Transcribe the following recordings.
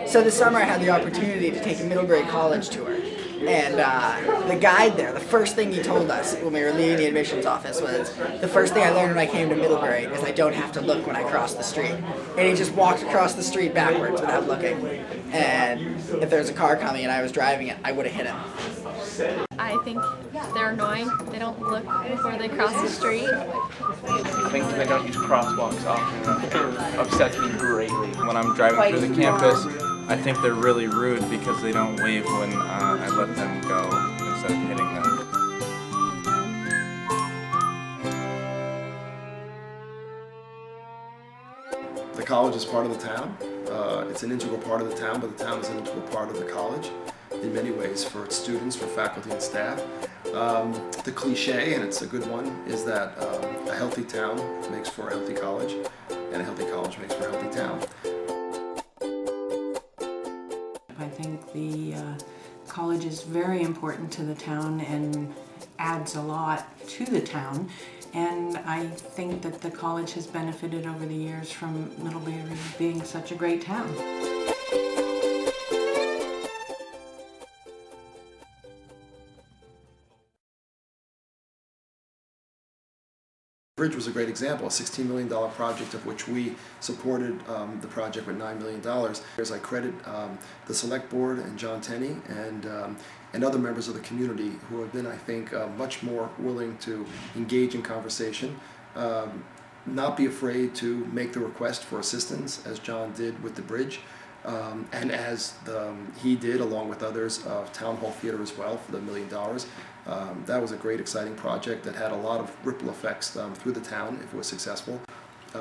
So this summer I had the opportunity to take a Middlebury College tour. And the guide there, the first thing he told us when we were leaving the admissions office was, the first thing I learned when I came to Middlebury is I don't have to look when I cross the street. And he just walked across the street backwards without looking. And if there was a car coming and I was driving it, I would have hit him. I think they're annoying. They don't look before they cross the street. I think they don't use crosswalks often enough. It upsets me greatly. When I'm driving through the campus, I think they're really rude because they don't wave when I let them go instead of hitting them. The college is part of the town. It's an integral part of the town, but the town is an integral part of the college in many ways for its students, for faculty and staff. The cliche, and it's a good one, is that a healthy town makes for a healthy college, and a healthy college makes for a healthy town. I think the college is very important to the town and adds a lot to the town. And I think that the college has benefited over the years from Middlebury being such a great town. The bridge was a great example, a $16 million project of which we supported the project with $9 million. As I credit the Select Board and John Tenney and other members of the community who have been, I think, much more willing to engage in conversation, not be afraid to make the request for assistance, as John did with the bridge, and as he did, along with others, Town Hall Theater as well for the $1 million. That was a great, exciting project that had a lot of ripple effects through the town if it was successful.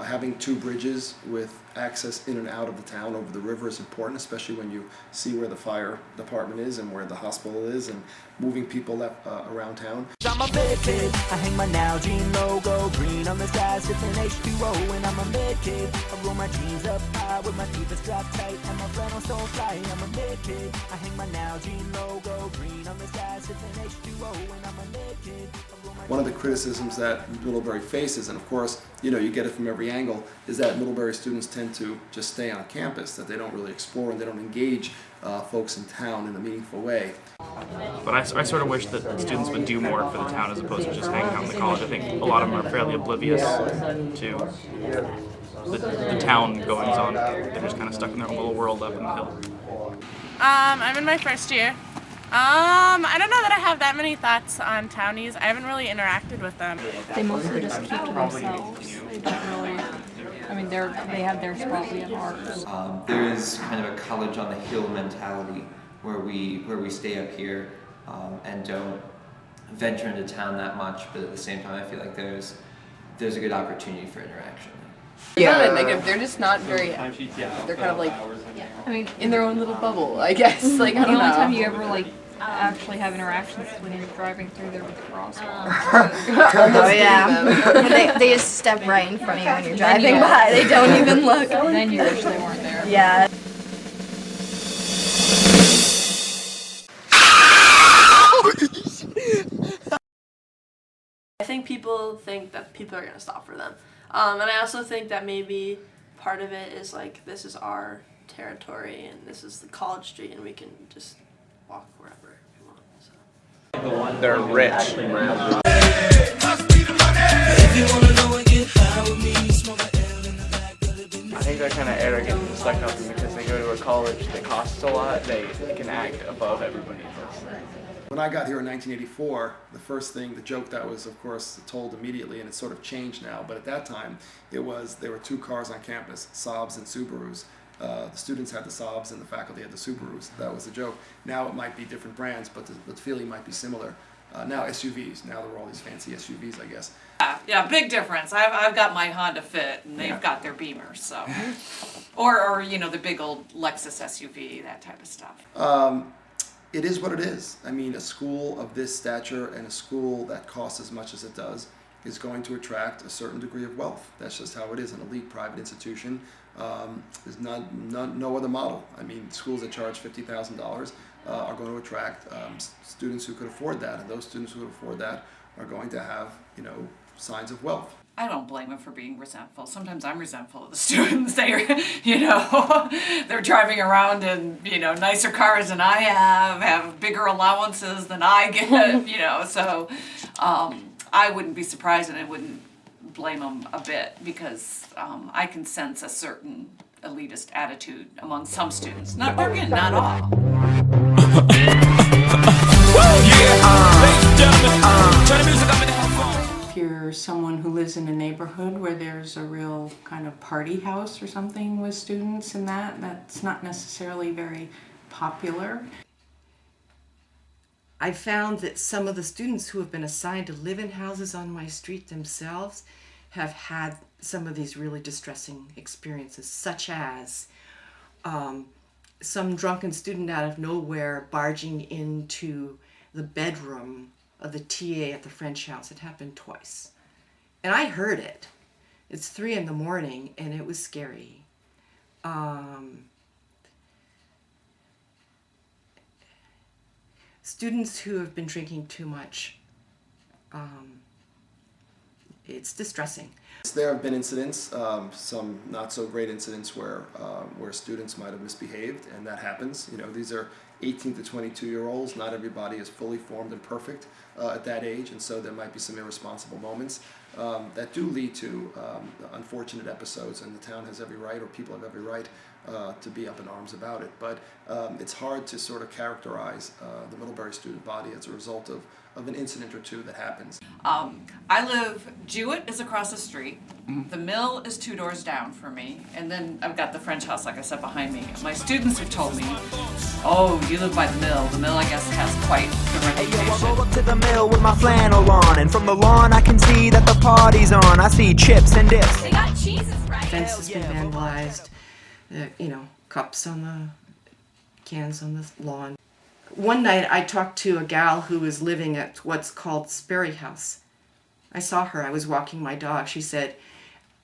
Having two bridges with access in and out of the town over the river is important, especially when you see where the fire department is and where the hospital is, and moving people around town. I'm a big kid. I hang my Nalgene logo green on the sky, sipping H2O, and I'm a mid kid. I roll my jeans up high with my teeth strapped tight, and my flannel so fly. I'm a mid kid. I hang my Nalgene logo green on the sky, sipping H2O, and I'm a mid kid. One of the criticisms that Middlebury faces, and of course, you get it from every angle, is that Middlebury students tend to just stay on campus, that they don't really explore and they don't engage folks in town in a meaningful way. But I sort of wish that students would do more for the town as opposed to just hanging out in the college. I think a lot of them are fairly oblivious to the town goings on. They're just kind of stuck in their own little world up in the hill. I'm in my first year. I don't know that I have that many thoughts on townies. I haven't really interacted with them. They mostly just keep to themselves. They don't really. I mean, they have their spot, we have ours. There is kind of a college on the hill mentality where we stay up here and don't venture into town that much, but at the same time, I feel like there's a good opportunity for interaction. Yeah, negative. They're just not very. They're kind of like, I mean, in their own little bubble, I guess. Like, I don't know. The only time you ever actually have interactions is when you're driving through there with the crosswalk. Oh yeah. they just step right in front of you when you're driving by. They don't even look. Then you wish they weren't there. Yeah. I think people think that people are going to stop for them. And I also think that maybe part of it is like, this is our territory and this is the college street and we can just walk wherever we want. So. They're rich. I think they're kind of arrogant and stuck up, and because they go to a college that costs a lot, they can act above everybody else. When I got here in 1984, the joke that was, of course, told immediately, and it's sort of changed now, but at that time, there were two cars on campus, Saabs and Subarus. The students had the Saabs and the faculty had the Subarus. That was the joke. Now it might be different brands, but the feeling might be similar. Now SUVs. Now there are all these fancy SUVs, I guess. Yeah, big difference. I've got my Honda Fit, and they've got their Beamers, so, or the big old Lexus SUV, that type of stuff. It is what it is. I mean, a school of this stature and a school that costs as much as it does is going to attract a certain degree of wealth. That's just how it is. An elite private institution is no other model. I mean, schools that charge $50,000 are going to attract students who could afford that, and those students who could afford that are going to have, signs of wealth. I don't blame them for being resentful. Sometimes I'm resentful of the students. They're driving around in, nicer cars than I have bigger allowances than I get, so I wouldn't be surprised and I wouldn't blame them a bit because I can sense a certain elitist attitude among some students. Not all. If you're someone who lives in a neighborhood where there's a real kind of party house or something with students and that's not necessarily very popular. I found that some of the students who have been assigned to live in houses on my street themselves have had some of these really distressing experiences, such as some drunken student out of nowhere barging into the bedroom of the TA at the French house. It happened twice. And I heard it. It's 3 a.m. and it was scary. Students who have been drinking too much, it's distressing. There have been incidents, some not so great incidents where students might have misbehaved, and that happens. These are 18 to 22-year-olds. Not everybody is fully formed and perfect at that age, and so there might be some irresponsible moments that do lead to unfortunate episodes, and the town has every right, or people have every right, to be up in arms about it. But it's hard to sort of characterize the Middlebury student body as a result of an incident or two that happens. Jewett is across the street. The mill is 2 doors down for me. And then I've got the French house, like I said, behind me. My students have told me, oh, you live by the mill. The mill, I guess, has quite the reputation. Hey, yo, I go up to the mill with my flannel on, and from the lawn I can see that the party's on. I see chips and dips. They got cheeses, right? Fence has been vandalized. Cups on the cans on the lawn. One night I talked to a gal who was living at what's called Sperry House. I saw her, I was walking my dog. She said,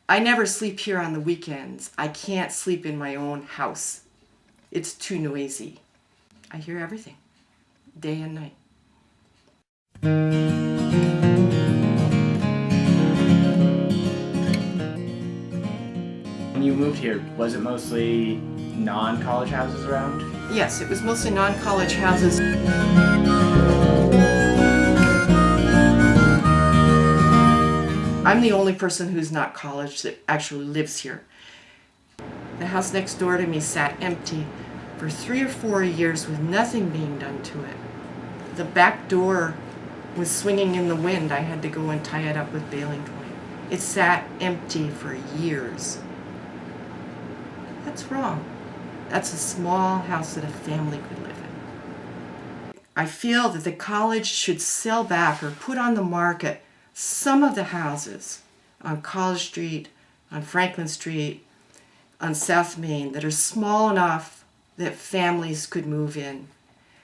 I never sleep here on the weekends. I can't sleep in my own house. It's too noisy. I hear everything, day and night. When you moved here, was it mostly non-college houses around? Yes, it was mostly non-college houses. I'm the only person who's not college that actually lives here. The house next door to me sat empty for 3 or 4 years with nothing being done to it. The back door was swinging in the wind. I had to go and tie it up with baling twine. It sat empty for years. That's wrong. That's a small house that a family could live in. I feel that the college should sell back or put on the market some of the houses on College Street, on Franklin Street, on South Main that are small enough that families could move in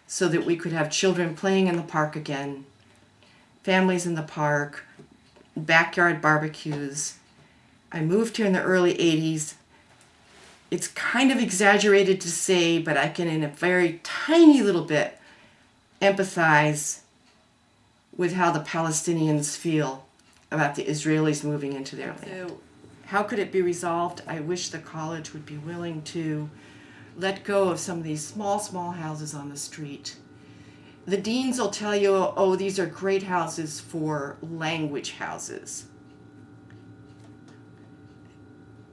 so that we could have children playing in the park again, families in the park, backyard barbecues. I moved here in the early 80s. It's kind of exaggerated to say, but I can, in a very tiny little bit, empathize with how the Palestinians feel about the Israelis moving into their land. How could it be resolved? I wish the college would be willing to let go of some of these small houses on the street. The deans will tell you, oh, these are great houses for language houses.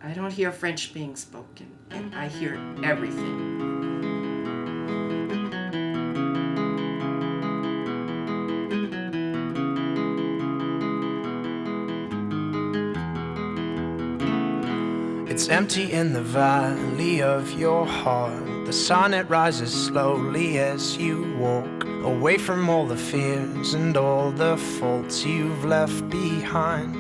I don't hear French being spoken, and I hear everything. It's empty in the valley of your heart. The sun, it rises slowly as you walk away from all the fears and all the faults you've left behind.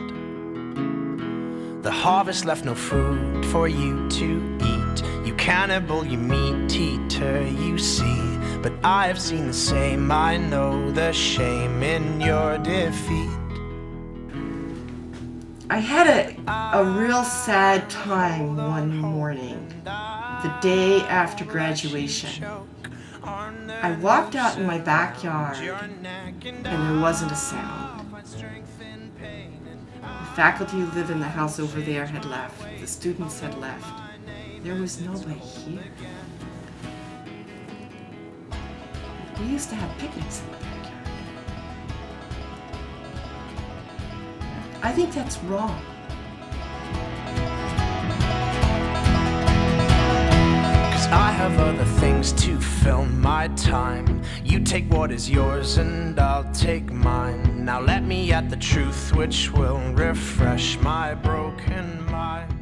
The harvest left no food for you to eat. You cannibal, you meat eater, you see. But I have seen the same, I know the shame in your defeat. I had a real sad time one morning, the day after graduation. I walked out in my backyard and there wasn't a sound. The faculty who live in the house over there had left. The students had left. There was nobody here. We used to have picnics in the backyard. I think that's wrong. I have other things to fill my time. You take what is yours and I'll take mine. Now let me at the truth which will refresh my broken mind.